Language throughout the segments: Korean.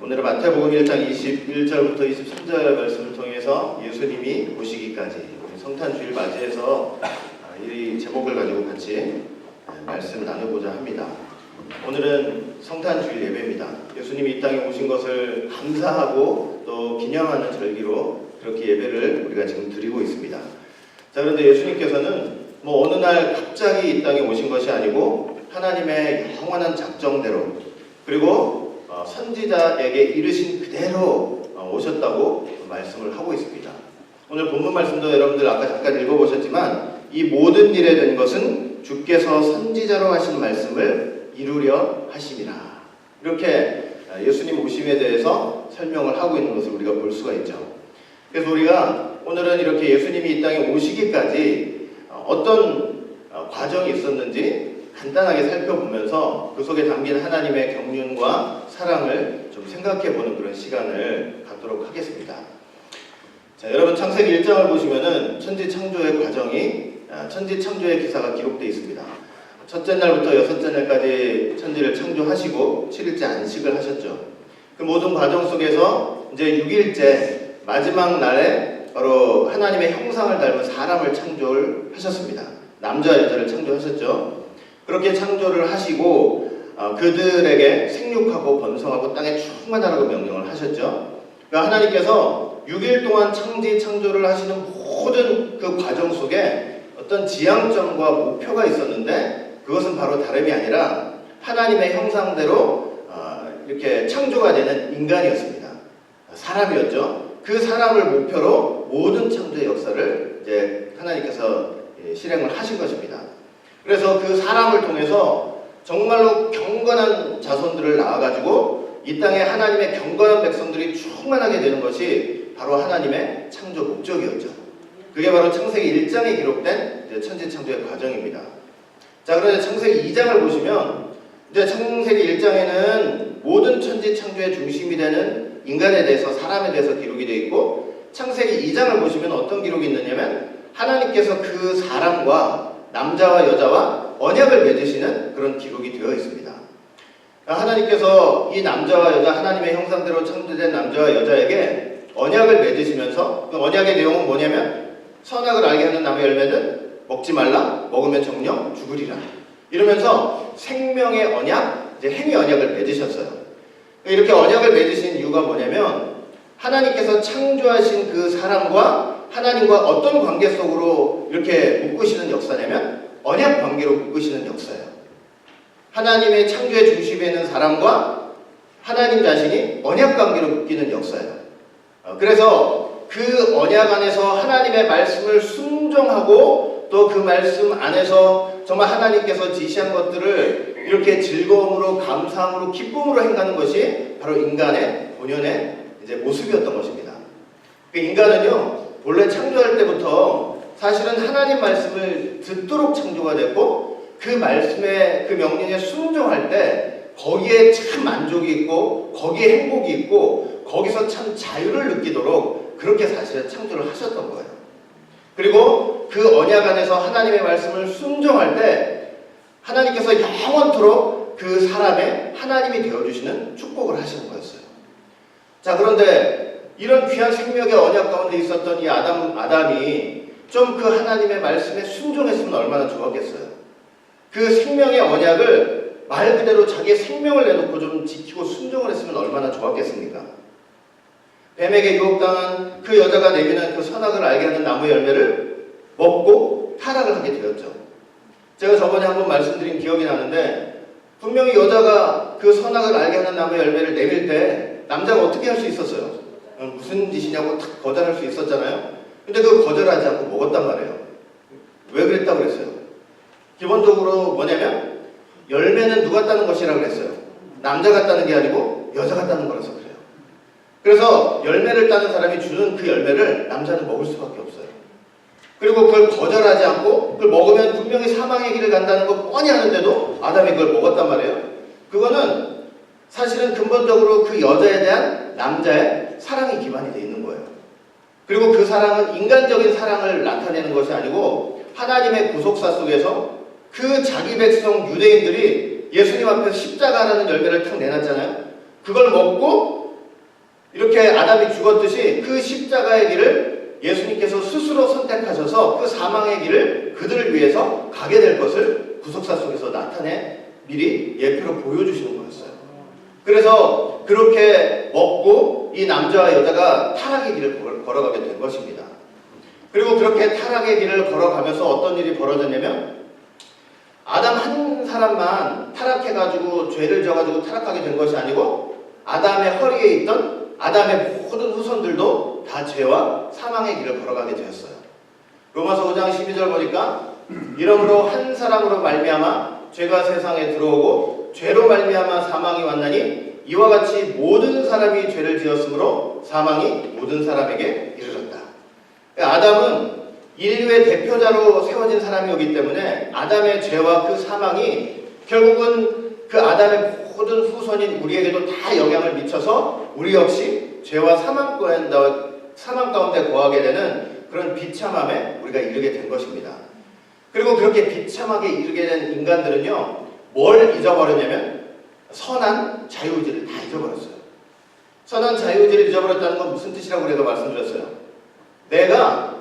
오늘은 마태복음 1장 21절부터 23절 말씀을 통해서 예수님이 오시기까지 성탄주일 맞이해서 이 제목을 가지고 같이 말씀 나누고자 합니다. 오늘은 성탄주일 예배입니다. 예수님이 이 땅에 오신 것을 감사하고 또 기념하는 절기로 그렇게 예배를 우리가 지금 드리고 있습니다. 자, 그런데 예수님께서는 어느 날 갑자기 이 땅에 오신 것이 아니고 하나님의 영원한 작정대로 그리고 선지자에게 이르신 그대로 오셨다고 말씀을 하고 있습니다. 오늘 본문 말씀도 여러분들 아까 잠깐 읽어보셨지만 이 모든 일에 된 것은 주께서 선지자로 하신 말씀을 이루려 하심이라. 이렇게 예수님 오심에 대해서 설명을 하고 있는 것을 우리가 볼 수가 있죠. 그래서 우리가 오늘은 이렇게 예수님이 이 땅에 오시기까지 어떤 과정이 있었는지 간단하게 살펴보면서 그 속에 담긴 하나님의 경륜과 사랑을 좀 생각해보는 그런 시간을 갖도록 하겠습니다. 자, 여러분 창세기 1장을 보시면은 천지 창조의 과정이 천지 창조의 기사가 기록되어 있습니다. 첫째 날부터 여섯째 날까지 천지를 창조하시고 7일째 안식을 하셨죠. 그 모든 과정 속에서 이제 6일째 마지막 날에 바로 하나님의 형상을 닮은 사람을 창조를 하셨습니다. 남자 여자를 창조하셨죠. 그렇게 창조를 하시고 그들에게 생육하고 번성하고 땅에 충만하라고 명령을 하셨죠. 그러니까 하나님께서 6일 동안 창조를 하시는 모든 그 과정 속에 어떤 지향점과 목표가 있었는데 그것은 바로 다름이 아니라 하나님의 형상대로 이렇게 창조가 되는 인간이었습니다. 사람이었죠. 그 사람을 목표로 모든 창조의 역사를 이제 하나님께서 실행을 하신 것입니다. 그래서 그 사람을 통해서 정말로 경건한 자손들을 낳아가지고 이 땅에 하나님의 경건한 백성들이 충만하게 되는 것이 바로 하나님의 창조 목적이었죠. 그게 바로 창세기 1장에 기록된 천지 창조의 과정입니다. 자, 그런데 창세기 2장을 보시면 이제 창세기 1장에는 모든 천지 창조의 중심이 되는 인간에 대해서 사람에 대해서 기록이 되어 있고 창세기 2장을 보시면 어떤 기록이 있느냐면 하나님께서 그 사람과 남자와 여자와 언약을 맺으시는 그런 기록이 되어 있습니다. 하나님께서 이 남자와 여자 하나님의 형상대로 창조된 남자와 여자에게 언약을 맺으시면서 그 언약의 내용은 뭐냐면 선악을 알게 하는 나무 열매는 먹지 말라, 먹으면 정령 죽으리라. 이러면서 생명의 언약, 이제 행위 언약을 맺으셨어요. 이렇게 언약을 맺으신 이유가 뭐냐면 하나님께서 창조하신 그 사람과 하나님과 어떤 관계 속으로 이렇게 묶으시는 역사냐면 언약 관계로 묶으시는 역사예요. 하나님의 창조의 중심에 있는 사람과 하나님 자신이 언약 관계로 묶이는 역사예요. 그래서 그 언약 안에서 하나님의 말씀을 순종하고 또 그 말씀 안에서 정말 하나님께서 지시한 것들을 이렇게 즐거움으로 감사함으로 기쁨으로 행하는 것이 바로 인간의 본연의 이제 모습이었던 것입니다. 그 인간은요 원래 창조할 때부터 사실은 하나님 말씀을 듣도록 창조가 됐고 그 말씀의 그 명령에 순종할 때 거기에 참 만족이 있고 거기에 행복이 있고 거기서 참 자유를 느끼도록 그렇게 사실은 창조를 하셨던 거예요. 그리고 그 언약 안에서 하나님의 말씀을 순종할 때 하나님께서 영원토록 그 사람의 하나님이 되어주시는 축복을 하시는 거였어요. 자, 그런데 이런 귀한 생명의 언약 가운데 있었던 이 아담이 좀 그 하나님의 말씀에 순종했으면 얼마나 좋았겠어요. 그 생명의 언약을 말 그대로 자기의 생명을 내놓고 좀 지키고 순종을 했으면 얼마나 좋았겠습니까? 뱀에게 유혹당한 그 여자가 내미는 그 선악을 알게 하는 나무 열매를 먹고 타락을 하게 되었죠. 제가 저번에 한번 말씀드린 기억이 나는데 분명히 여자가 그 선악을 알게 하는 나무 열매를 내밀 때 남자가 어떻게 할 수 있었어요? 무슨 짓이냐고 탁 거절할 수 있었잖아요. 근데 그거 거절하지 않고 먹었단 말이에요. 왜 그랬다고 그랬어요? 기본적으로 뭐냐면 열매는 누가 따는 것이라고 그랬어요? 남자가 따는 게 아니고 여자가 따는 거라서 그래요. 그래서 열매를 따는 사람이 주는 그 열매를 남자는 먹을 수밖에 없어요. 그리고 그걸 거절하지 않고 그걸 먹으면 분명히 사망의 길을 간다는 거 뻔히 아는데도 아담이 그걸 먹었단 말이에요. 그거는 사실은 근본적으로 그 여자에 대한 남자의 사랑이 기반이 되어 있는 거예요. 그리고 그 사랑은 인간적인 사랑을 나타내는 것이 아니고 하나님의 구속사 속에서 그 자기 백성 유대인들이 예수님 앞에서 십자가라는 열매를 탁 내놨잖아요. 그걸 먹고 이렇게 아담이 죽었듯이 그 십자가의 길을 예수님께서 스스로 선택하셔서 그 사망의 길을 그들을 위해서 가게 될 것을 구속사 속에서 나타내 미리 예표로 보여주시는 거였어요. 그래서 그렇게 먹고 이 남자와 여자가 타락의 길을 걸어가게 된 것입니다. 그리고 그렇게 타락의 길을 걸어가면서 어떤 일이 벌어졌냐면 아담 한 사람만 타락해가지고 죄를 져가지고 타락하게 된 것이 아니고 아담의 허리에 있던 아담의 모든 후손들도 다 죄와 사망의 길을 걸어가게 되었어요. 로마서 5장 12절 보니까 이러므로 한 사람으로 말미암아 죄가 세상에 들어오고 죄로 말미암아 사망이 왔나니 이와 같이 모든 사람이 죄를 지었으므로 사망이 모든 사람에게 이르렀다. 아담은 인류의 대표자로 세워진 사람이었기 때문에 아담의 죄와 그 사망이 결국은 그 아담의 모든 후손인 우리에게도 다 영향을 미쳐서 우리 역시 죄와 사망 가운데 거하게 되는 그런 비참함에 우리가 이르게 된 것입니다. 그리고 그렇게 비참하게 이르게 된 인간들은요, 뭘 잊어버렸냐면 선한 자유의지를 다 잊어버렸어요. 선한 자유의지를 잊어버렸다는 건 무슨 뜻이라고 우리가 말씀드렸어요. 내가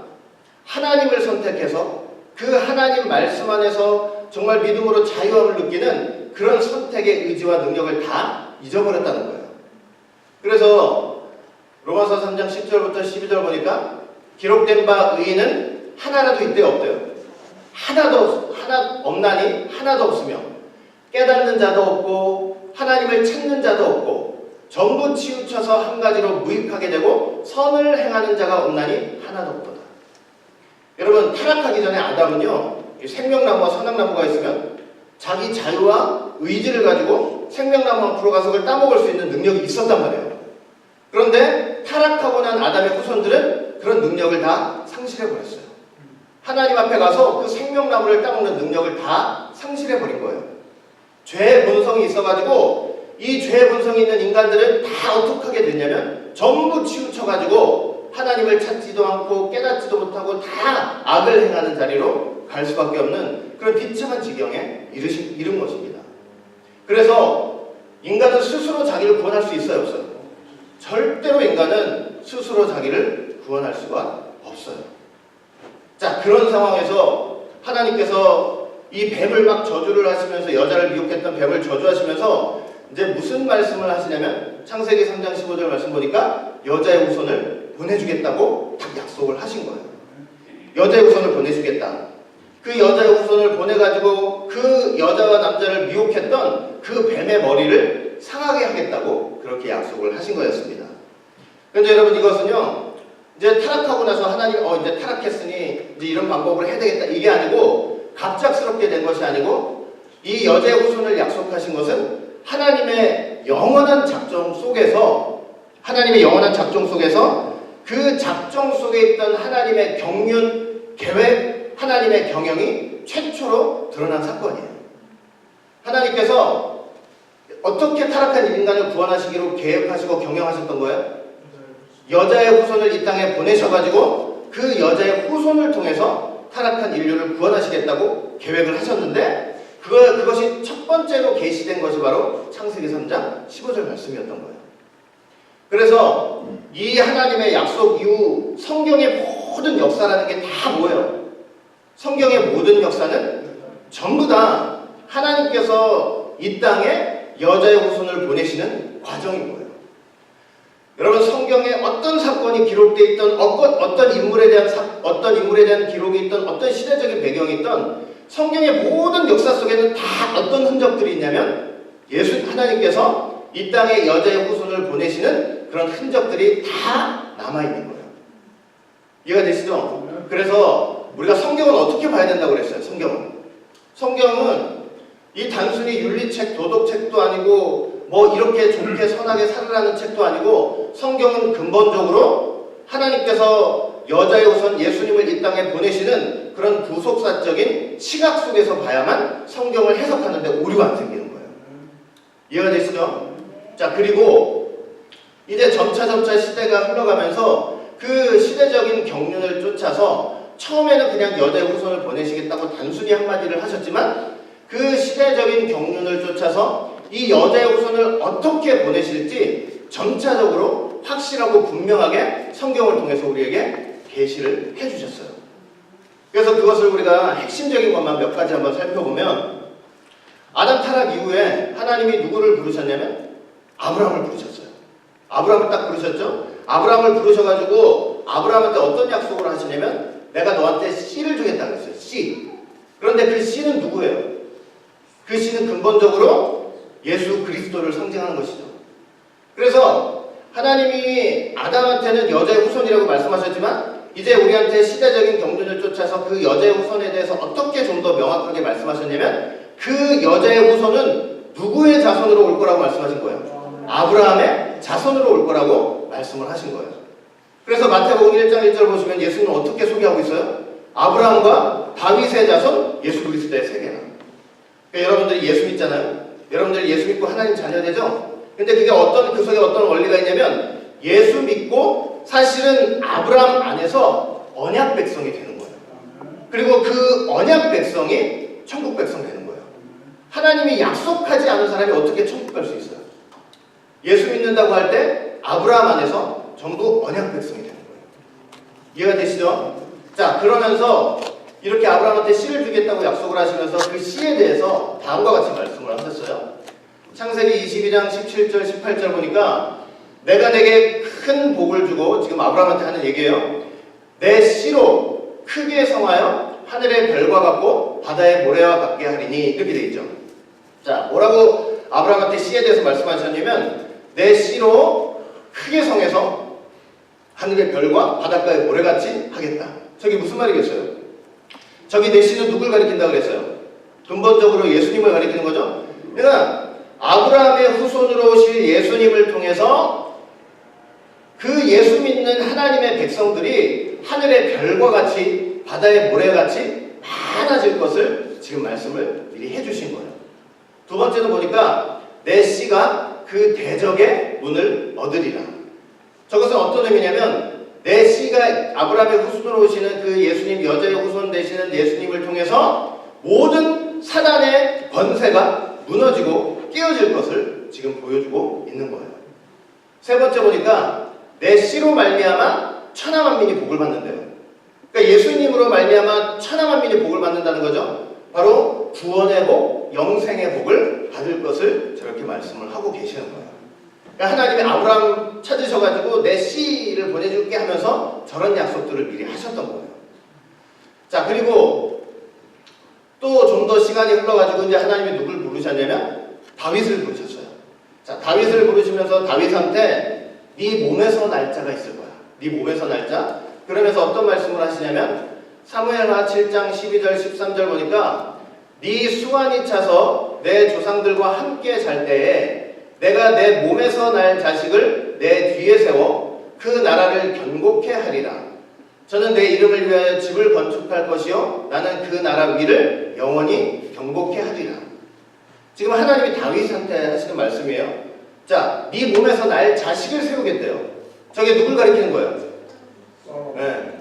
하나님을 선택해서 그 하나님 말씀 안에서 정말 믿음으로 자유함을 느끼는 그런 선택의 의지와 능력을 다 잊어버렸다는 거예요. 그래서 로마서 3장 10절부터 12절 보니까 기록된 바 의인은 하나라도 이때 없대요. 하나 없나니 하나도 없으며 깨닫는 자도 없고 하나님을 찾는 자도 없고 전부 치우쳐서 한 가지로 무익하게 되고 선을 행하는 자가 없나니 하나도 없도다. 여러분, 타락하기 전에 아담은요, 생명나무와 선악나무가 있으면 자기 자유와 의지를 가지고 생명나무 앞으로 가서 그걸 따먹을 수 있는 능력이 있었단 말이에요. 그런데 타락하고 난 아담의 후손들은 그런 능력을 다 상실해버렸어요. 하나님 앞에 가서 그 생명나무를 따먹는 능력을 다 상실해버린 거예요. 죄의 본성이 있어가지고 이 죄의 본성이 있는 인간들은 다 어떻게 하게 됐냐면 전부 치우쳐가지고 하나님을 찾지도 않고 깨닫지도 못하고 다 악을 행하는 자리로 갈 수밖에 없는 그런 비참한 지경에 이른 것입니다. 그래서 인간은 스스로 자기를 구원할 수 있어요, 없어요? 절대로 인간은 스스로 자기를 구원할 수가 없어요. 자, 그런 상황에서 하나님께서 이 뱀을 막 저주를 하시면서 여자를 미혹했던 뱀을 저주하시면서 이제 무슨 말씀을 하시냐면 창세기 3장 15절 말씀 보니까 여자의 후손을 보내주겠다고 딱 약속을 하신 거예요. 여자의 후손을 보내주겠다. 그 여자의 후손을 보내가지고 그 여자와 남자를 미혹했던 그 뱀의 머리를 상하게 하겠다고 그렇게 약속을 하신 거였습니다. 그런데 여러분, 이것은요, 이제 타락하고 나서 하나님 이제 타락했으니 이제 이런 방법으로 해야 되겠다, 이게 아니고 갑작스럽게 된 것이 아니고 이 여자의 후손을 약속하신 것은 하나님의 영원한 작정 속에서 그 작정 속에 있던 하나님의 경륜, 계획, 하나님의 경영이 최초로 드러난 사건이에요. 하나님께서 어떻게 타락한 인간을 구원하시기로 계획하시고 경영하셨던 거예요? 여자의 후손을 이 땅에 보내셔가지고 그 여자의 후손을 통해서 타락한 인류를 구원하시겠다고 계획을 하셨는데 그것이 첫 번째로 계시된 것이 바로 창세기 3장 15절 말씀이었던 거예요. 그래서 이 하나님의 약속 이후 성경의 모든 역사라는 게 다 뭐예요? 성경의 모든 역사는 전부 다 하나님께서 이 땅에 여자의 후손을 보내시는 과정인 거예요. 여러분, 성경에 어떤 사건이 기록되어 있던 어떤 인물에 대한 기록이 있던 어떤 시대적인 배경이 있던 성경의 모든 역사 속에는 다 어떤 흔적들이 있냐면 하나님께서 이 땅에 여자의 후손을 보내시는 그런 흔적들이 다 남아있는 거예요. 이해가 되시죠? 그래서 우리가 성경은 어떻게 봐야 된다고 그랬어요? 성경은 이 단순히 윤리책, 도덕책도 아니고 뭐 이렇게 좋게 선하게 살으라는 책도 아니고 성경은 근본적으로 하나님께서 여자의 후손 예수님을 이 땅에 보내시는 그런 구속사적인 시각 속에서 봐야만 성경을 해석하는 데 오류가 안 생기는 거예요. 이해가 되시죠? 자, 그리고 이제 점차 시대가 흘러가면서 그 시대적인 경륜을 쫓아서 처음에는 그냥 여자의 후손을 보내시겠다고 단순히 한마디를 하셨지만 그 시대적인 경륜을 쫓아서 이 여자의 후손을 어떻게 보내실지 점차적으로 확실하고 분명하게 성경을 통해서 우리에게 계시를 해주셨어요. 그래서 그것을 우리가 핵심적인 것만 몇 가지 한번 살펴보면 아담 타락 이후에 하나님이 누구를 부르셨냐면 아브라함을 부르셨어요. 아브라함을 딱 부르셨죠. 아브라함을 부르셔가지고 아브라함한테 어떤 약속을 하시냐면 내가 너한테 씨를 주겠다 그랬어요. 씨. 그런데 그 씨는 누구예요? 그 씨는 근본적으로 예수 그리스도를 상징하는 것이죠. 그래서 하나님이 아담한테는 여자의 후손이라고 말씀하셨지만 이제 우리한테 시대적인 경륜을 쫓아서 그 여자의 후손에 대해서 어떻게 좀 더 명확하게 말씀하셨냐면 그 여자의 후손은 누구의 자손으로 올 거라고 말씀하신 거예요? 아브라함의 자손으로 올 거라고 말씀을 하신 거예요. 그래서 마태복음 1장 1절 보시면 예수님은 어떻게 소개하고 있어요? 아브라함과 다윗의 자손 예수 그리스도의 세계라. 그러니까 여러분들이 예수 믿잖아요. 여러분들이 예수 믿고 하나님 자녀되죠? 근데 그게 그 속에 어떤 원리가 있냐면 예수 믿고 사실은 아브라함 안에서 언약 백성이 되는 거예요. 그리고 그 언약 백성이 천국 백성 되는 거예요. 하나님이 약속하지 않은 사람이 어떻게 천국 갈 수 있어요? 예수 믿는다고 할 때 아브라함 안에서 전부 언약 백성이 되는 거예요. 이해가 되시죠? 자, 그러면서 이렇게 아브라함한테 씨를 주겠다고 약속을 하시면서 그 씨에 대해서 다음과 같이 말씀을 하셨어요. 창세기 22장 17절 18절 보니까 내가 내게 큰 복을 주고, 지금 아브라함한테 하는 얘기예요. 내 씨로 크게 성하여 하늘의 별과 같고 바다의 모래와 같게 하리니, 이렇게 돼 있죠. 자, 뭐라고 아브라함한테 씨에 대해서 말씀하셨냐면 내 씨로 크게 성해서 하늘의 별과 바닷가의 모래같이 하겠다. 저게 무슨 말이겠어요? 저기 내 씨는 누굴 가리킨다고 그랬어요? 근본적으로 예수님을 가리키는 거죠. 그러니까 아브라함의 후손으로 오실 예수님을 통해서 그 예수 믿는 하나님의 백성들이 하늘의 별과 같이 바다의 모래같이 많아질 것을 지금 말씀을 미리 해주신 거예요. 두 번째는 보니까 내 씨가 그 대적의 문을 얻으리라. 저것은 어떤 의미냐면 내 씨가 아브라함의 후손으로 오시는 그 예수님, 여자의 후손 되시는 예수님을 통해서 모든 사단의 권세가 무너지고 깨어질 것을 지금 보여주고 있는 거예요. 세 번째 보니까 내 씨로 말미암아 천하 만민이 복을 받는데요. 그러니까 예수님으로 말미암아 천하 만민이 복을 받는다는 거죠. 바로 구원의 복, 영생의 복을 받을 것을 저렇게 말씀을 하고 계시는 거예요. 그러니까 하나님이 아브라함 찾으셔가지고 내 씨를 보내줄게 하면서 저런 약속들을 미리 하셨던 거예요. 자, 그리고 또 좀 더 시간이 흘러가지고 이제 하나님이 누굴 부르셨냐면 다윗을 부르셨어요. 자, 다윗을 부르시면서 다윗한테 네 몸에서 날짜가 있을 거야. 네 몸에서 날짜. 그러면서 어떤 말씀을 하시냐면 사무엘하 7장 12절 13절 보니까 네 수완이 차서 내 조상들과 함께 잘 때에 내가 내 몸에서 날 자식을 내 뒤에 세워 그 나라를 견고케 하리라. 저는 내 이름을 위하여 집을 건축할 것이요 나는 그 나라 위를 영원히 견고케 하리라. 지금 하나님이 다윗한테 하시는 말씀이에요. 자, 네 몸에서 날 자식을 세우겠대요. 저게 누굴 가리키는 거예요? 네.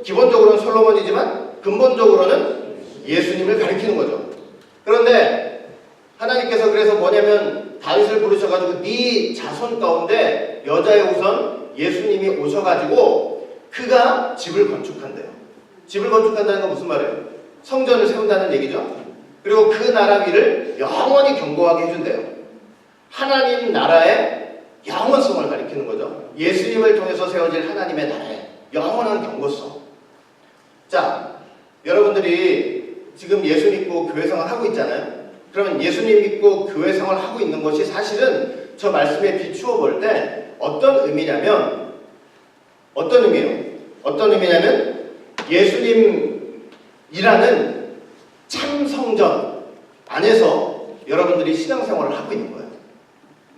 기본적으로는 솔로몬이지만 근본적으로는 예수님을 가리키는 거죠. 그런데 하나님께서 그래서 뭐냐면 다윗을 부르셔가지고 네 자손 가운데 여자의 후손 예수님이 오셔가지고 그가 집을 건축한대요. 집을 건축한다는 건 무슨 말이에요? 성전을 세운다는 얘기죠. 그리고 그 나라 위를 영원히 견고하게 해준대요. 하나님 나라의 영원성을 가리키는 거죠. 예수님을 통해서 세워질 하나님의 나라의 영원한 견고성. 자, 여러분들이 지금 예수 믿고 교회 생활 하고 있잖아요. 그러면 예수님 믿고 교회 생활 하고 있는 것이 사실은 저 말씀에 비추어 볼 때 어떤 의미냐면 어떤 의미예요? 어떤 의미냐면 예수님이라는 참 성전 안에서 여러분들이 신앙생활을 하고 있는 거예요.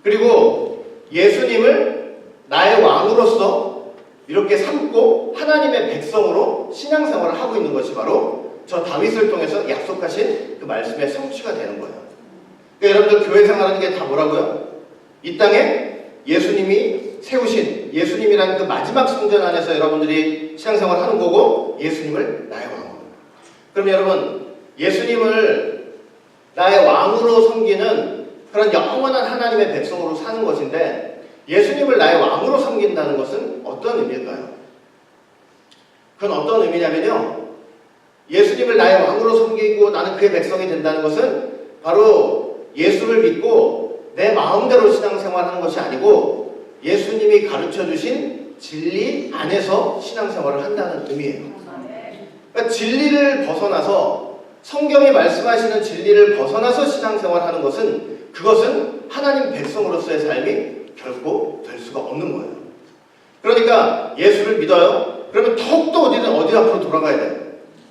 그리고 예수님을 나의 왕으로서 이렇게 삼고 하나님의 백성으로 신앙생활을 하고 있는 것이 바로 저 다윗을 통해서 약속하신 그 말씀의 성취가 되는 거예요. 그러니까 여러분들 교회 생활하는 게 다 뭐라고요? 이 땅에 예수님이 세우신 예수님이라는 그 마지막 성전 안에서 여러분들이 신앙생활 하는 거고 예수님을 나의 왕으로. 그럼 여러분 예수님을 나의 왕으로 섬기는 그런 영원한 하나님의 백성으로 사는 것인데 예수님을 나의 왕으로 섬긴다는 것은 어떤 의미일까요? 그건 어떤 의미냐면요, 예수님을 나의 왕으로 섬기고 나는 그의 백성이 된다는 것은 바로 예수를 믿고 내 마음대로 신앙생활하는 것이 아니고 예수님이 가르쳐주신 진리 안에서 신앙생활을 한다는 의미예요. 그러니까 진리를 벗어나서, 성경이 말씀하시는 진리를 벗어나서 신앙생활하는 것은, 그것은 하나님 백성으로서의 삶이 결코 될 수가 없는 거예요. 그러니까 예수를 믿어요? 그러면 더욱더 어디 앞으로 돌아가야 돼요.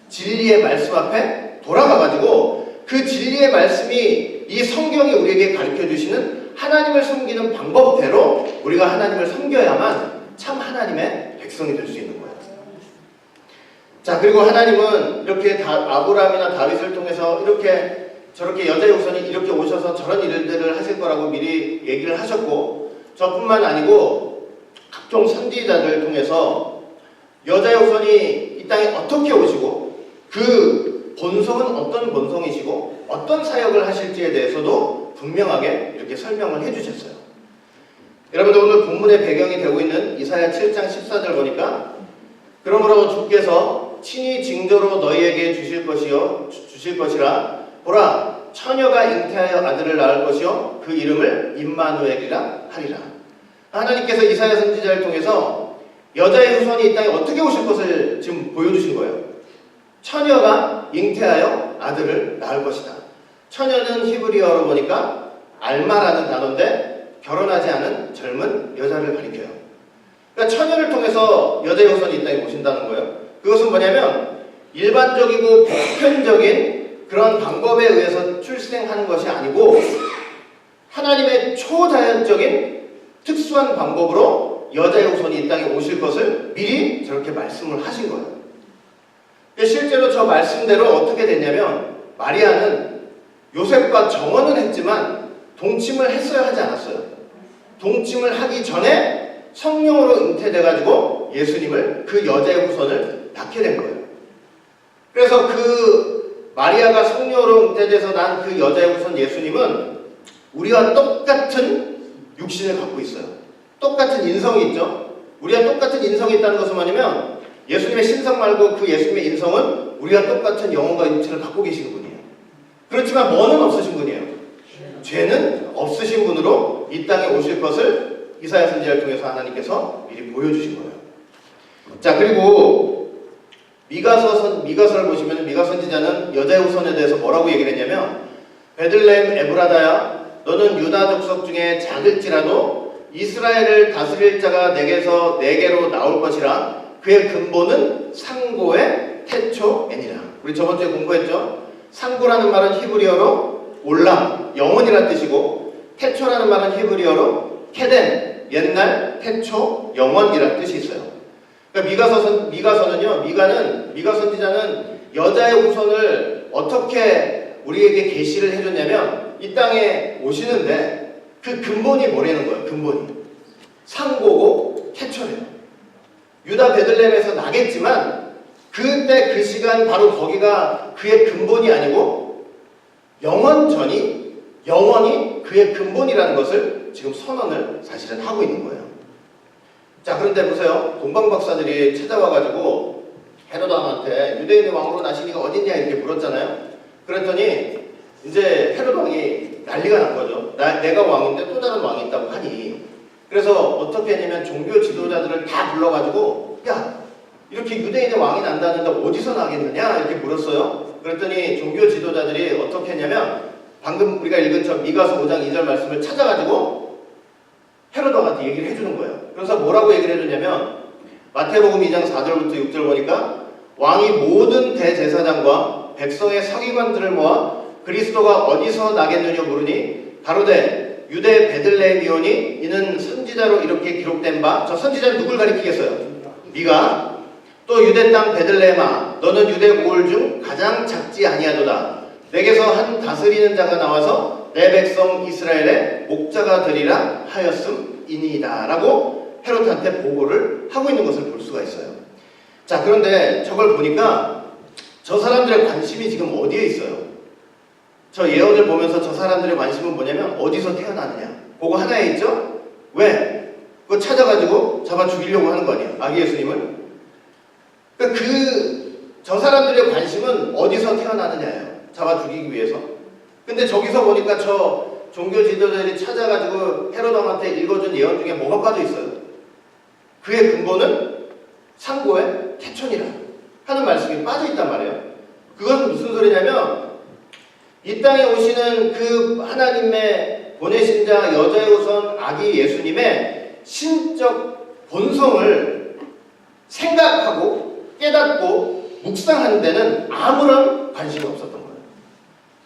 진리의 말씀 앞에 돌아가가지고 그 진리의 말씀이, 이 성경이 우리에게 가르쳐주시는 하나님을 섬기는 방법대로 우리가 하나님을 섬겨야만 참 하나님의 백성이 될 수 있는 거예요. 자, 그리고 하나님은 이렇게 아브라함이나 다윗을 통해서 이렇게 저렇게 여자의 후손이 이렇게 오셔서 저런 일들을 하실 거라고 미리 얘기를 하셨고, 저뿐만 아니고 각종 선지자들을 통해서 여자의 후손이 이 땅에 어떻게 오시고 그 본성은 어떤 본성이시고 어떤 사역을 하실지에 대해서도 분명하게 이렇게 설명을 해주셨어요. 여러분들, 오늘 본문의 배경이 되고 있는 이사야 7장 14절 보니까, 그러므로 주께서 친히 징조로 너희에게 주실 것이라, 보라, 처녀가 잉태하여 아들을 낳을 것이요 그 이름을 임마누엘이라 하리라. 하나님께서 이사야 선지자를 통해서 여자의 후손이 이 땅에 어떻게 오실 것을 지금 보여주신 거예요. 처녀가 잉태하여 아들을 낳을 것이다. 처녀는 히브리어로 보니까 알마라는 단어인데 결혼하지 않은 젊은 여자를 가리켜요. 그러니까 처녀를 통해서 여자의 후손이 이 땅에 오신다는 거예요. 그것은 뭐냐면 일반적이고 보편적인 그런 방법에 의해서 출생하는 것이 아니고 하나님의 초자연적인 특수한 방법으로 여자의 후손이 이 땅에 오실 것을 미리 저렇게 말씀을 하신 거예요. 실제로 저 말씀대로 어떻게 됐냐면, 마리아는 요셉과 정혼은 했지만 동침을 했어야 하지 않았어요. 동침을 하기 전에 성령으로 잉태돼가지고 예수님을, 그 여자의 후손을 낳게 된 거예요. 그래서 그 마리아가 성령으로 잉태돼서 난 그 여자의 후손 예수님은 우리와 똑같은 육신을 갖고 있어요. 똑같은 인성이 있죠. 우리와 똑같은 인성이 있다는 것은 뭐냐면, 예수님의 신성 말고 그 예수님의 인성은 우리와 똑같은 영혼과 육체를 갖고 계시는 분이에요. 그렇지만 뭐는 없으신 분이에요. 죄는 없으신 분으로 이 땅에 오실 것을 이사야 선지자를 통해서 하나님께서 미리 보여주신 거예요. 자, 그리고 미가서를 보시면 미가 선지자는 여자의 후손에 대해서 뭐라고 얘기를 했냐면, 베들레헴 에브라다야, 너는 유다 족속 중에 작을지라도 이스라엘을 다스릴 자가 내게로 나올 것이라. 그의 근본은 상고의 태초애니라. 우리 저번주에 공부했죠. 상고라는 말은 히브리어로 올람, 영원이라는 뜻이고, 태초라는 말은 히브리어로 케덴, 옛날, 태초, 영원이라는 뜻이 있어요. 그러니까 미가 선지자는 여자의 후손을 어떻게 우리에게 계시를 해줬냐면, 이 땅에 오시는데 그 근본이 뭐라는 거예요. 근본이 상고고 태초래요. 유다 베들레헴에서 나겠지만 그때 그 시간 바로 거기가 그의 근본이 아니고 영원히 그의 근본이라는 것을 지금 선언을 사실은 하고 있는 거예요. 자, 그런데 보세요. 동방박사들이 찾아와가지고 헤로드 왕한테 유대인의 왕으로 나시니가 어딨냐 이렇게 물었잖아요. 그랬더니 이제 헤로드 왕이 난리가 난 거죠. 내가 왕인데 또 다른 왕이 있다고 하니. 그래서 어떻게 했냐면 종교 지도자들을 다 불러가지고, 야, 이렇게 유대인의 왕이 난다는데 어디서 나겠느냐 이렇게 물었어요. 그랬더니 종교 지도자들이 어떻게 했냐면, 방금 우리가 읽은 저 미가서 5장 2절 말씀을 찾아가지고 헤로드 왕한테 얘기를 해주는 거예요. 그래서 뭐라고 얘기를 해주냐면, 마태복음 2장 4절부터 6절 보니까, 왕이 모든 대제사장과 백성의 서기관들을 모아 그리스도가 어디서 나겠느냐 물으니 가로되 유대 베들레헴이오니 이는 선지자로 이렇게 기록된 바. 저 선지자는 누굴 가리키겠어요? 미가. 또 유대 땅 베들레헴아, 너는 유대 모을 중 가장 작지 아니하도다. 내게서 한 다스리는 자가 나와서 내 백성 이스라엘의 목자가 되리라 하였음이니이다 라고 헤롯한테 보고를 하고 있는 것을 볼 수가 있어요. 자, 그런데 저걸 보니까 저 사람들의 관심이 지금 어디에 있어요? 저 예언을 보면서 저 사람들의 관심은 뭐냐면 어디서 태어나느냐, 그거 하나에 있죠? 왜? 그거 찾아가지고 잡아 죽이려고 하는 거 아니에요? 아기 예수님을. 그러니까 저 사람들의 관심은 어디서 태어나느냐예요. 잡아 죽이기 위해서. 근데 저기서 보니까 저 종교 지도자들이 찾아가지고 헤롯 왕한테 읽어준 예언 중에 뭐가 빠져 있어요? 그의 근본은 상고의 태촌이라 하는 말씀이 빠져 있단 말이에요. 그것은 무슨 소리냐면 이 땅에 오시는 그 하나님의 보내신 자 여자의 후손 아기 예수님의 신적 본성을 생각하고 깨닫고 묵상하는 데는 아무런 관심이 없었던 거예요.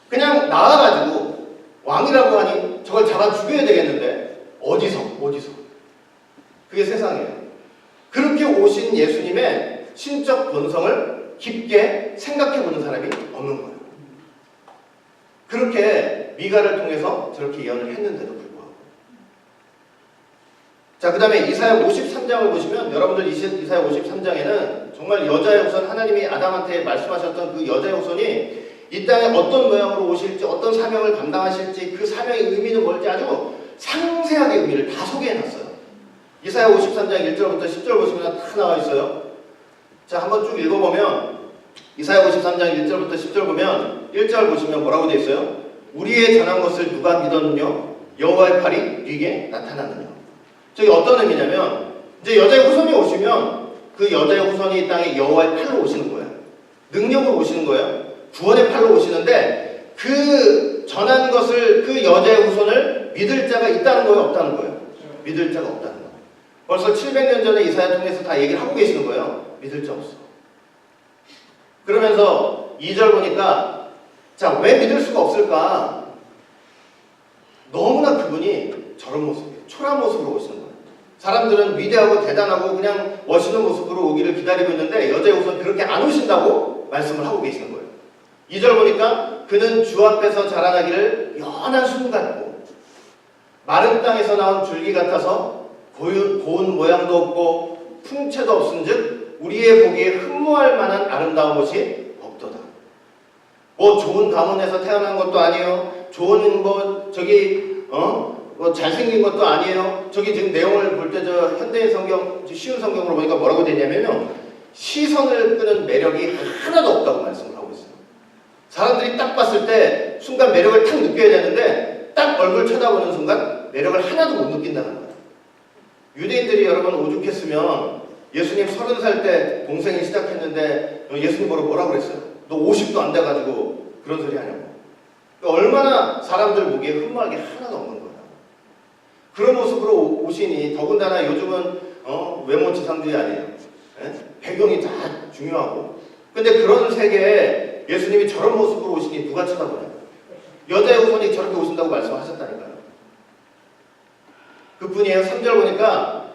그냥 나와가지고 왕이라고 하니 저걸 잡아 죽여야 되겠는데 어디서? 그게 세상이에요. 그렇게 오신 예수님의 신적 본성을 깊게 생각해보는 사람이 없는 거예요. 그렇게 미가를 통해서 저렇게 예언을 했는데도 불구하고. 자, 그 다음에 이사야 53장을 보시면 여러분들 이사야 53장에는 정말 여자의 후손, 하나님이 아담한테 말씀하셨던 그 여자의 후손이 이 땅에 어떤 모양으로 오실지, 어떤 사명을 감당하실지, 그 사명의 의미는 뭘지 아주 상세하게 의미를 다 소개해놨어요. 이사야 53장 1절부터 10절 보시면 다 나와 있어요. 자, 한번 쭉 읽어보면 이사야 53장 1절부터 10절 보면 1절 보시면 뭐라고 되어 있어요? 우리의 전한 것을 누가 믿었느냐? 여호와의 팔이 네게 나타났느냐? 저기 어떤 의미냐면 이제 여자의 후손이 오시면 그 여자의 후손이 이 땅에 여호와의 팔로 오시는 거예요. 능력으로 오시는 거예요. 구원의 팔로 오시는데 그 전한 것을 그 여자의 후손을 믿을 자가 있다는 거예요? 없다는 거예요? 믿을 자가 없다는 거예요. 벌써 700년 전에 이사야 통해서 다 얘기를 하고 계시는 거예요. 믿을 자 없어. 그러면서 2절 보니까 자, 왜 믿을 수가 없을까? 너무나 그분이 저런 모습이에요. 초라한 모습으로 오시는 거예요. 사람들은 위대하고 대단하고 그냥 멋있는 모습으로 오기를 기다리고 있는데 여자의 후손 그렇게 안 오신다고 말씀을 하고 계시는 거예요. 2절 보니까 그는 주 앞에서 자라나기를 연한 순 같고 마른 땅에서 나온 줄기 같아서 고운 모양도 없고 풍채도 없은즉 우리의 보기에 흠모할 만한 아름다운 것이 없도다. 뭐 좋은 가문에서 태어난 것도 아니에요. 좋은 잘생긴 것도 아니에요. 저기 지금 내용을 볼 때 저 현대인 성경 쉬운 성경으로 보니까 뭐라고 되냐면요, 시선을 끄는 매력이 하나도 없다고 말씀을 하고 있어요. 사람들이 딱 봤을 때 순간 매력을 탁 느껴야 되는데 딱 얼굴 쳐다보는 순간 매력을 하나도 못 느낀다는 거예요. 유대인들이 여러분 오죽했으면 예수님 30살 때 공생이 시작했는데 예수님 보러 뭐라고 그랬어요? 너 50도 안 돼가지고 그런 소리 하냐고. 얼마나 사람들 보기에 흠모할 게 하나도 없는 거예요. 그런 모습으로 오시니 더군다나 요즘은 외모 지상주의 아니에요. 예? 배경이 다 중요하고. 근데 그런 세계에 예수님이 저런 모습으로 오시니 누가 쳐다보냐고. 여자의 후손이 저렇게 오신다고 말씀하셨다니까요. 그뿐이에요. 3절 보니까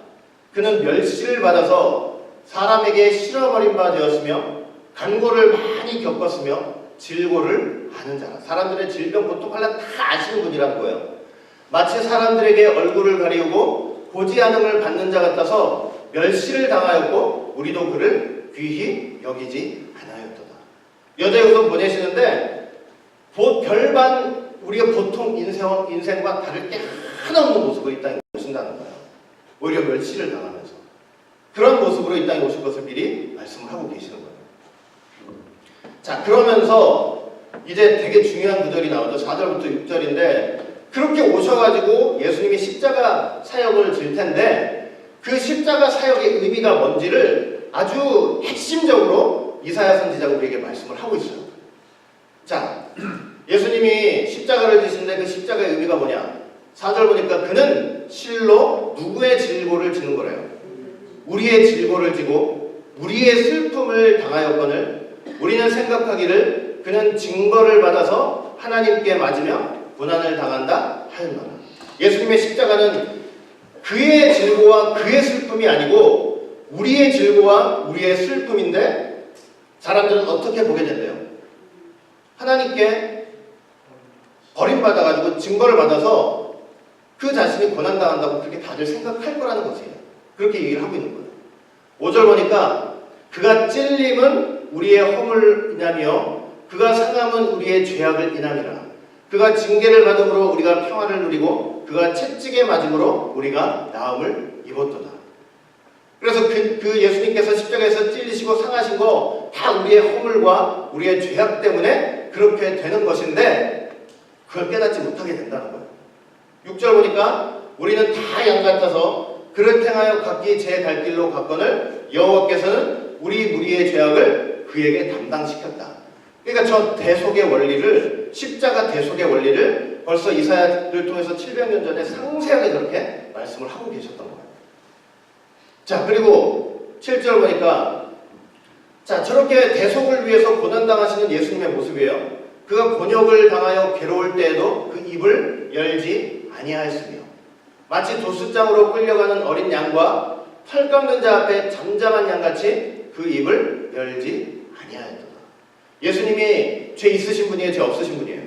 그는 멸시를 받아서 사람에게 실어버린 바 되었으며 간고를 많이 겪었으며 질고를 아는 자라. 사람들의 질병, 고통, 환난 다 아시는 분이라는 거예요. 마치 사람들에게 얼굴을 가리우고 보지 않음을 받는 자 같아서 멸시를 당하였고 우리도 그를 귀히 여기지 않았도다. 여자의 후손 보내시는데 별반 우리가 보통 인생과 다를 게 하나 없는 모습으로 이 땅에 오신다는 거예요. 오히려 멸시를 당하면서 그런 모습으로 이 땅에 오실 것을 미리 말씀을 하고 계시는 거예요. 자, 그러면서 이제 되게 중요한 구절이 나오죠. 4절부터 6절인데 그렇게 오셔가지고 예수님이 십자가 사역을 질 텐데 그 십자가 사역의 의미가 뭔지를 아주 핵심적으로 이사야 선지자가 우리에게 말씀을 하고 있어요. 자, 예수님이 십자가를 지시는데 그 십자가의 의미가 뭐냐? 4절 보니까 그는 실로 누구의 질고를 지는 거래요. 우리의 질고를 지고 우리의 슬픔을 당하였거늘 우리는 생각하기를 그는 징벌을 받아서 하나님께 맞으며 고난을 당한다 하였노라. 예수님의 십자가는 그의 질고와 그의 슬픔이 아니고 우리의 질고와 우리의 슬픔인데 사람들은 어떻게 보게 된대요? 하나님께 버림받아가지고 징벌을 받아서 그 자신이 고난당한다고 그렇게 다들 생각할 거라는 것이에요. 그렇게 얘기를 하고 있는 거예요. 5절 보니까 그가 찔림은 우리의 허물 인함이요 그가 상함은 우리의 죄악을 인함이라. 그가 징계를 받음으로 우리가 평안을 누리고 그가 채찍에 맞음으로 우리가 나음을 입었도다. 그래서 그 예수님께서 십자가에서 찔리시고 상하신 거 다 우리의 허물과 우리의 죄악 때문에 그렇게 되는 것인데 그걸 깨닫지 못하게 된다는 거예요. 6절 보니까 우리는 다 양 같아서 그를 행하여 각기 제 갈 길로 갔거늘 여호와께서는 우리 무리의 죄악을 그에게 담당시켰다. 그러니까 저 대속의 원리를, 십자가 대속의 원리를 벌써 이사야를 통해서 700년 전에 상세하게 그렇게 말씀을 하고 계셨던 거예요. 자, 그리고 7절 보니까 자, 저렇게 대속을 위해서 고난당하시는 예수님의 모습이에요. 그가 곤욕을 당하여 괴로울 때에도 그 입을 열지 아니하였으며 마치 도수장으로 끌려가는 어린 양과 털 깎는 자 앞에 잠잠한 양같이 그 입을 열지 아니하였도다. 예수님이 죄 있으신 분이에요? 죄 없으신 분이에요?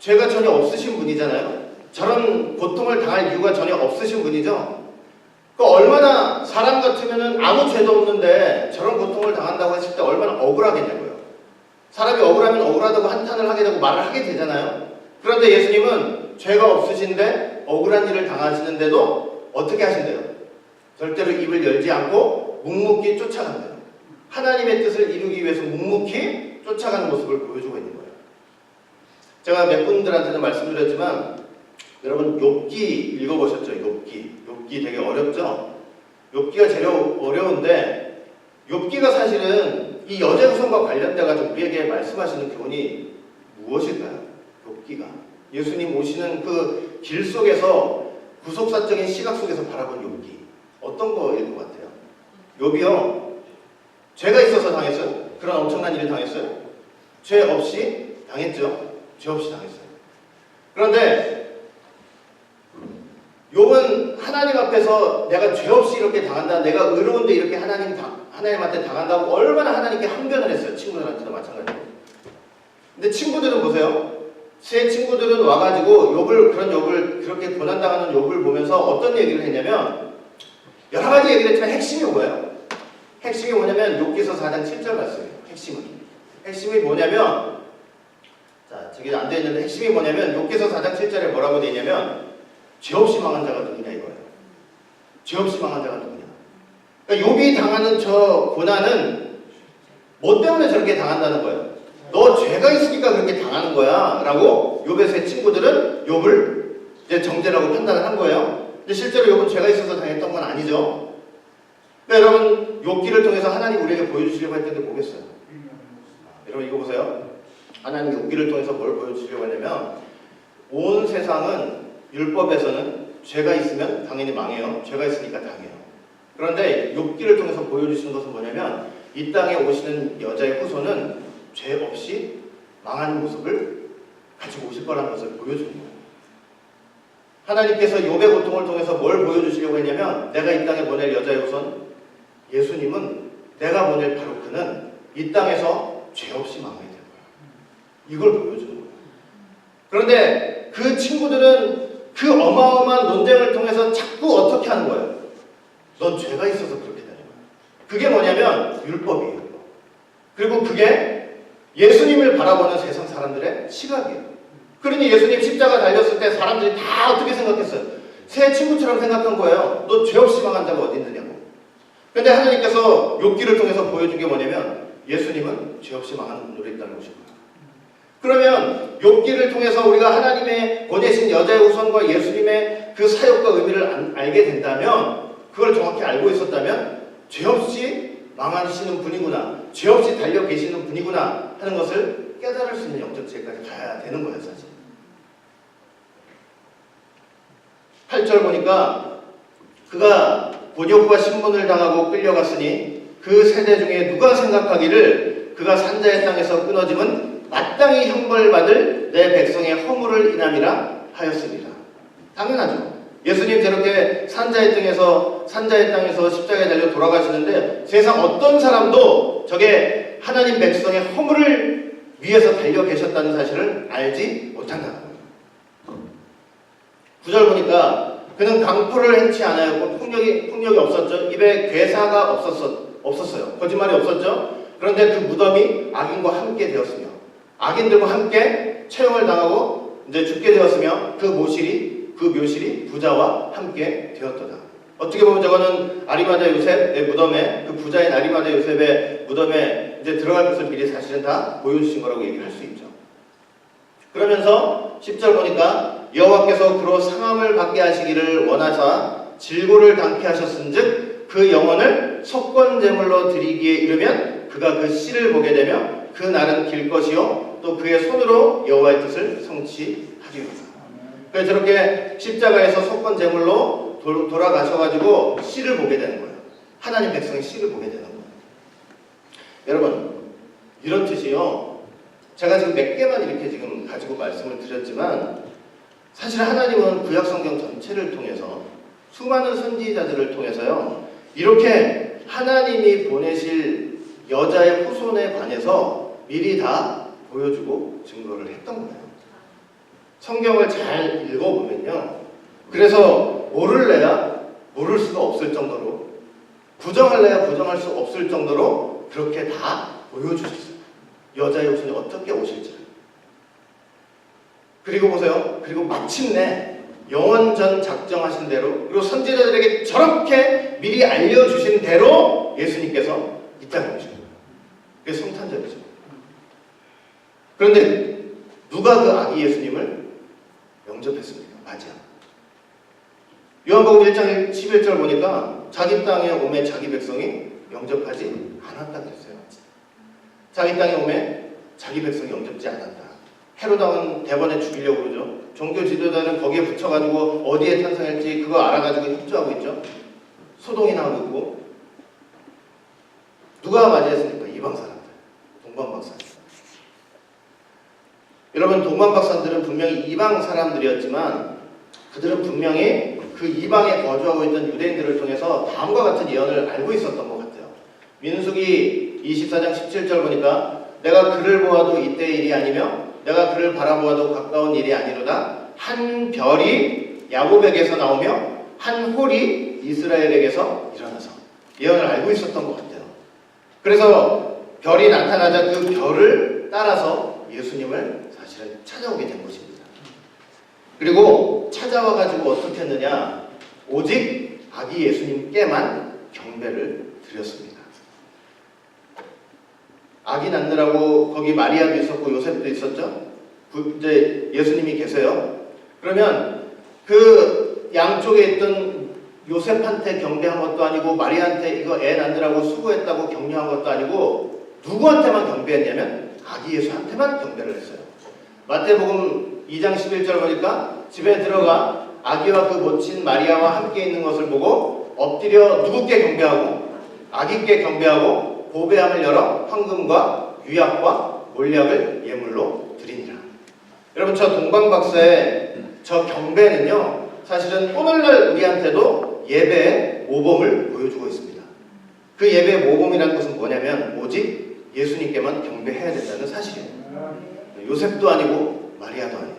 죄가 전혀 없으신 분이잖아요. 저런 고통을 당할 이유가 전혀 없으신 분이죠. 얼마나 사람 같으면은 아무 죄도 없는데 저런 고통을 당한다고 했을 때 얼마나 억울하겠냐고요. 사람이 억울하면 억울하다고 한탄을 하게 되고 말을 하게 되잖아요. 그런데 예수님은 죄가 없으신데 억울한 일을 당하시는데도 어떻게 하신대요? 절대로 입을 열지 않고 묵묵히 쫓아간대요. 하나님의 뜻을 이루기 위해서 묵묵히 쫓아가는 모습을 보여주고 있는 거예요. 제가 몇 분들한테는 말씀드렸지만 여러분 욥기 읽어보셨죠? 욥기 되게 어렵죠? 욥기가 제일 어려운데 욥기가 사실은 이 여자 후손과 관련돼가지고 우리에게 말씀하시는 교훈이 무엇일까요? 욥기가 예수님 오시는 그 길 속에서 구속사적인 시각 속에서 바라본 욥기 어떤 거일 것 같아요? 욥이요 죄가 있어서 당했어요? 그런 엄청난 일을 당했어요? 죄 없이 당했죠? 죄 없이 당했어요. 그런데 욥은 하나님 앞에서 내가 죄 없이 이렇게 당한다, 내가 의로운데 이렇게 하나님한테 당한다고 얼마나 하나님께 항변을 했어요. 친구들한테도 마찬가지로. 근데 친구들은 보세요. 제 친구들은 와가지고 그런 욥을 그렇게 고난당하는 욥을 보면서 어떤 얘기를 했냐면 여러 가지 얘기를 했지만 핵심이 뭐예요? 핵심이 뭐냐면 욥기서 4장 7절 말씀이에요. 핵심이 뭐냐면 자 저기 안 되어 있는데 핵심이 뭐냐면 욥기서 4장 7절에 뭐라고 되어 있냐면 죄 없이 망한 자가 누구냐 이거예요. 죄 없이 망한 자가 누구냐. 그러니까 욥이 당하는 저 고난은 뭐 때문에 저렇게 당한다는 거예요. 너 죄가 있으니까 그렇게 당하는 거야 라고 욥의 세 친구들은 욥을 이제 정죄라고 판단을 한 거예요. 근데 실제로 욥은 죄가 있어서 당했던 건 아니죠. 그러니까 여러분 욥기를 통해서 하나님 우리에게 보여주시려고 했던 게 뭐겠어요? 여러분 이거 보세요. 하나님 욥기를 통해서 뭘 보여주시려고 했냐면 온 세상은 율법에서는 죄가 있으면 당연히 망해요. 죄가 있으니까 당해요. 그런데 욥기를 통해서 보여주시는 것은 뭐냐면 이 땅에 오시는 여자의 후손은 죄 없이 망한 모습을 가지고 오실 거라는 것을 보여주는 거예요. 하나님께서 욥의 고통을 통해서 뭘 보여주시려고 했냐면 내가 이 땅에 보낼 여자의 후손 예수님은 내가 보낼 바로 그는 이 땅에서 죄 없이 망하게 될 거야. 이걸 보여주는 거예요. 그런데 그 친구들은 그 어마어마한 논쟁을 통해서 자꾸 어떻게 하는 거예요? 넌 죄가 있어서 그렇게 되는 거야. 그게 뭐냐면 율법이에요. 그리고 그게 예수님을 바라보는 세상 사람들의 시각이에요. 그러니 예수님 십자가 달렸을 때 사람들이 다 어떻게 생각했어요? 새 친구처럼 생각한 거예요. 너 죄 없이 망한 자가 어디 있느냐고. 근데 하나님께서 욥기를 통해서 보여준 게 뭐냐면 예수님은 죄 없이 망하는 분으로 있다는 것인 거예요. 그러면 욥기를 통해서 우리가 하나님의 보내신 여자의 후손과 예수님의 그 사역과 의미를 알게 된다면 그걸 정확히 알고 있었다면 죄 없이 망하시는 분이구나, 죄 없이 달려 계시는 분이구나 하는 것을 깨달을 수 있는 영적 지혜까지 가야 되는 거예요. 사실 8절 보니까 그가 곤욕과 신문을 당하고 끌려갔으니 그 세대 중에 누가 생각하기를 그가 산자의 땅에서 끊어짐은 마땅히 형벌받을 내 백성의 허물을 인함이라 하였습니다. 당연하죠. 예수님 저렇게 산자의 땅에서 십자가에 달려 돌아가시는데 세상 어떤 사람도 저게 하나님 백성의 허물을 위해서 달려 계셨다는 사실을 알지 못한다는 거예요. 9절 보니까 그는 강포를 행치 않았고 폭력이 없었죠. 입에 괴사가 없었어요. 거짓말이 없었죠. 그런데 그 무덤이 악인과 함께 되었으며 악인들과 함께 처형을 당하고 이제 죽게 되었으며 그 묘실이 부자와 함께 되었도다. 어떻게 보면 저거는 아리마다 요셉의 무덤에, 그 부자인 아리마다 요셉의 무덤에 이제 들어갈 것을 미리 사실은 다 보여주신 거라고 얘기를 할 수 있죠. 그러면서 10절 보니까 여호와께서 그로 상함을 받게 하시기를 원하사 질고를 당케 하셨은즉 그 영혼을 속건제물로 드리기에 이르면 그가 그 씨를 보게 되며 그 날은 길 것이요 또 그의 손으로 여호와의 뜻을 성취하리로다. 그래서 저렇게 십자가에서 속건제물로 돌아가셔가지고 씨를 보게 되는 거예요. 하나님 백성의 씨를 보게 되는 거예요. 여러분, 이런 뜻이요, 제가 지금 몇 개만 이렇게 지금 가지고 말씀을 드렸지만 사실 하나님은 구약 성경 전체를 통해서 수많은 선지자들을 통해서요, 이렇게 하나님이 보내실 여자의 후손에 관해서 미리 다 보여주고 증거를 했던 거예요. 성경을 잘 읽어보면요, 그래서 모를래야 모를 수가 없을 정도로, 부정할래야 부정할 수 없을 정도로 그렇게 다 보여주셨어요. 여자의 후손이 어떻게 오실지를. 그리고 보세요. 그리고 마침내 영원전 작정하신 대로, 그리고 선지자들에게 저렇게 미리 알려주신 대로 예수님께서 이 땅에 오신 거예요. 그게 성탄절이죠. 그런데 누가 그 아기 예수님을 영접했습니까? 맞아. 요한복음 1장 11절 보니까 자기 땅에 오매 자기 백성이 영접하지 않았다 그랬어요. 자기 땅에 오매 자기 백성이 영접지 않았다. 헤로당은 대번에 죽이려고 그러죠. 종교 지도자는 거기에 붙여가지고 어디에 탄생할지 그거 알아가지고 협조하고 있죠. 소동이나 하고 있고. 누가 맞이했습니까? 이방 사람들, 동방박사들. 여러분, 동방박사들은 분명히 이방 사람들이었지만 그들은 분명히 그 이방에 거주하고 있던 유대인들을 통해서 다음과 같은 예언을 알고 있었던 것 같아요. 민수기 24장 17절 보니까 내가 그를 보아도 이때의 일이 아니며 내가 그를 바라보아도 가까운 일이 아니로다. 한 별이 야곱에게서 나오며 한 홀이 이스라엘에게서 일어나서. 예언을 알고 있었던 것 같아요. 그래서 별이 나타나자 그 별을 따라서 예수님을 사실은 찾아오게 된 것입니다. 그리고 찾아와가지고 어떻게 했느냐, 오직 아기 예수님께만 경배를 드렸습니다. 아기 낳느라고 거기 마리아도 있었고 요셉도 있었죠. 이제 예수님이 계세요. 그러면 그 양쪽에 있던 요셉한테 경배한 것도 아니고 마리아한테 이거 애 낳느라고 수고했다고 격려한 것도 아니고 누구한테만 경배했냐면 아기 예수한테만 경배를 했어요. 마태복음 2장 11절 보니까 집에 들어가 아기와 그 모친 마리아와 함께 있는 것을 보고 엎드려 누구께 경배하고 아기께 경배하고 보배함을 열어 황금과 유약과 몰약을 예물로 드리니라. 여러분, 저 동방박사의 저 경배는요, 사실은 오늘날 우리한테도 예배의 모범을 보여주고 있습니다. 그 예배의 모범이라는 것은 뭐냐면 오직 예수님께만 경배해야 된다는 사실이에요. 요셉도 아니고 마리아도 아니에요.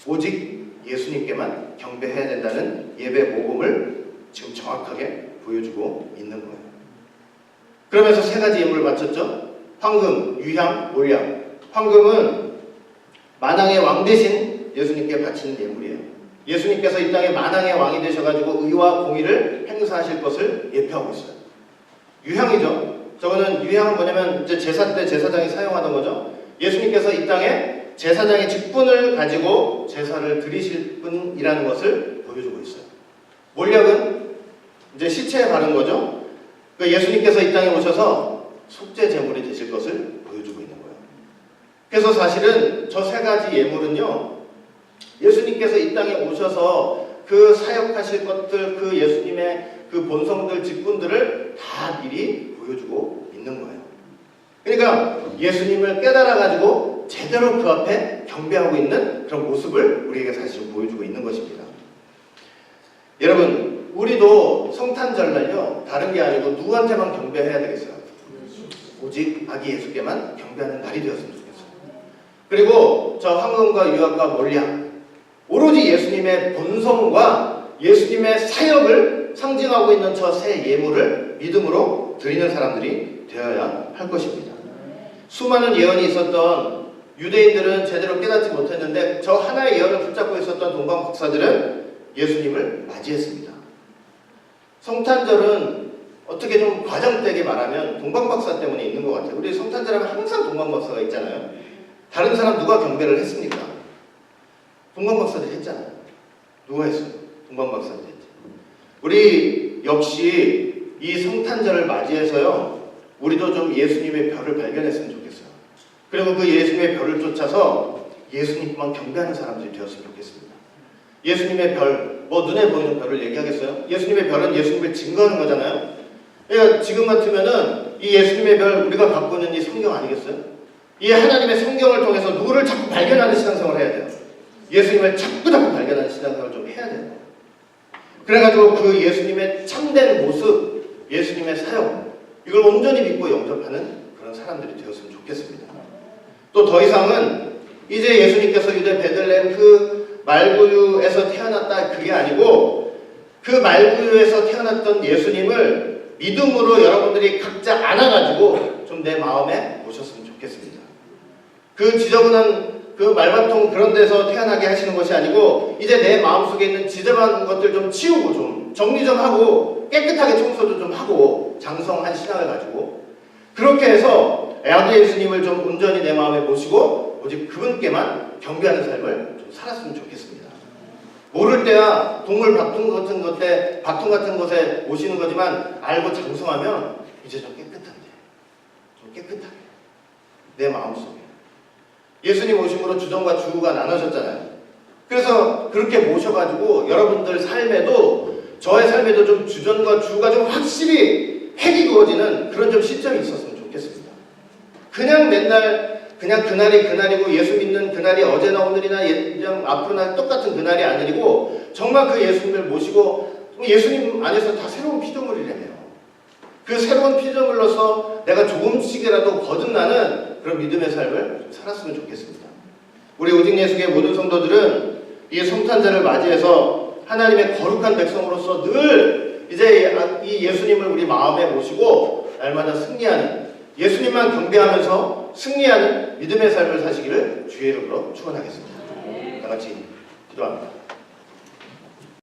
오직 예수님께만 경배해야 된다는 예배의 모범을 지금 정확하게 보여주고 있는 거예요. 그러면서 세 가지 예물을 바쳤죠. 황금, 유향, 몰약. 황금은 만왕의 왕 대신 예수님께 바치는 예물이에요. 예수님께서 이 땅에 만왕의 왕이 되셔가지고 의와 공의를 행사하실 것을 예표하고 있어요. 유향이죠. 저거는 유향은 뭐냐면 이제 제사 때 제사장이 사용하던 거죠. 예수님께서 이 땅에 제사장의 직분을 가지고 제사를 드리실 분이라는 것을 보여주고 있어요. 몰약은 이제 시체에 바른 거죠. 예수님께서 이 땅에 오셔서 속죄 제물이 되실 것을 보여주고 있는 거예요. 그래서 사실은 저 세 가지 예물은요, 예수님께서 이 땅에 오셔서 그 사역하실 것들, 그 예수님의 그 본성들, 직분들을 다 미리 보여주고 있는 거예요. 그러니까 예수님을 깨달아가지고 제대로 그 앞에 경배하고 있는 그런 모습을 우리에게 사실 보여주고 있는 것입니다. 여러분, 우리도 성탄절날요, 다른 게 아니고 누구한테만 경배해야 되겠어요? 오직 아기 예수께만 경배하는 날이 되었으면 좋겠어요. 그리고 저 황금과 유약과 몰약, 오로지 예수님의 본성과 예수님의 사역을 상징하고 있는 저 세 예물을 믿음으로 드리는 사람들이 되어야 할 것입니다. 수많은 예언이 있었던 유대인들은 제대로 깨닫지 못했는데 저 하나의 예언을 붙잡고 있었던 동방 박사들은 예수님을 맞이했습니다. 성탄절은 어떻게 좀 과장되게 말하면 동방 박사 때문에 있는 것 같아요. 우리 성탄절하면 항상 동방 박사가 있잖아요. 다른 사람 누가 경배를 했습니까? 동방 박사들이 했잖아요. 누가 했어요? 동방 박사들이 했죠. 우리 역시 이 성탄절을 맞이해서요, 우리도 좀 예수님의 별을 발견했으면 좋겠어요. 그리고 그 예수님의 별을 쫓아서 예수님만 경배하는 사람들이 되었으면 좋겠습니다. 예수님의 별, 뭐 눈에 보이는 별을 얘기하겠어요? 예수님의 별은 예수님을 증거하는 거잖아요. 그러니까 지금 같으면은 이 예수님의 별, 우리가 갖고 있는 이 성경 아니겠어요? 이 하나님의 성경을 통해서 누구를 자꾸 발견하는 신앙생활을 해야 돼요. 예수님을 자꾸 발견하는 신앙생활을 좀 해야 돼요. 그래가지고 그 예수님의 참된 모습, 예수님의 사역, 이걸 온전히 믿고 영접하는 그런 사람들이 되었으면 좋겠습니다. 또 더 이상은 이제 예수님께서 유대 베들레헴 그 말구유에서 태어났다, 그게 아니고 그 말구유에서 태어났던 예수님을 믿음으로 여러분들이 각자 안아가지고 좀 내 마음에 모셨으면 좋겠습니다. 그 지저분한 그 말바통 그런 데서 태어나게 하시는 것이 아니고 이제 내 마음속에 있는 지저분한 것들 좀 치우고 좀 정리 좀 하고 깨끗하게 청소도 좀 하고 장성한 신앙을 가지고 그렇게 해서 아기 예수님을 좀 온전히 내 마음에 모시고 오직 그분께만 경배하는 삶을 좀 살았으면 좋겠습니다. 모를 때야 동물 밥통 같은 곳에 모시는 거지만 알고 장성하면 이제 좀 깨끗하게 내 마음속에 예수님 오심으로 주전과 주우가 나눠졌잖아요. 그래서 그렇게 모셔가지고 여러분들 삶에도 저의 삶에도 좀 주전과 주우가 좀 확실히 획이 그어지는 그런 좀 시점이 있었으면 좋겠습니다. 그냥 맨날 그냥 그날이 그날이고 예수 믿는 그날이 어제나 오늘이나 앞으로나 똑같은 그날이 아니고 정말 그 예수님을 모시고 예수님 안에서 다 새로운 피조물이라며요. 그 새로운 피조물로서 내가 조금씩이라도 거듭나는 그런 믿음의 삶을 살았으면 좋겠습니다. 우리 오직 예수의 모든 성도들은 이 성탄절을 맞이해서 하나님의 거룩한 백성으로서 늘 이제 이 예수님을 우리 마음에 모시고 날마다 승리하는, 예수님만 경배하면서 승리하는 믿음의 삶을 사시기를 주의 이름으로 축원하겠습니다. 다 같이 기도합니다.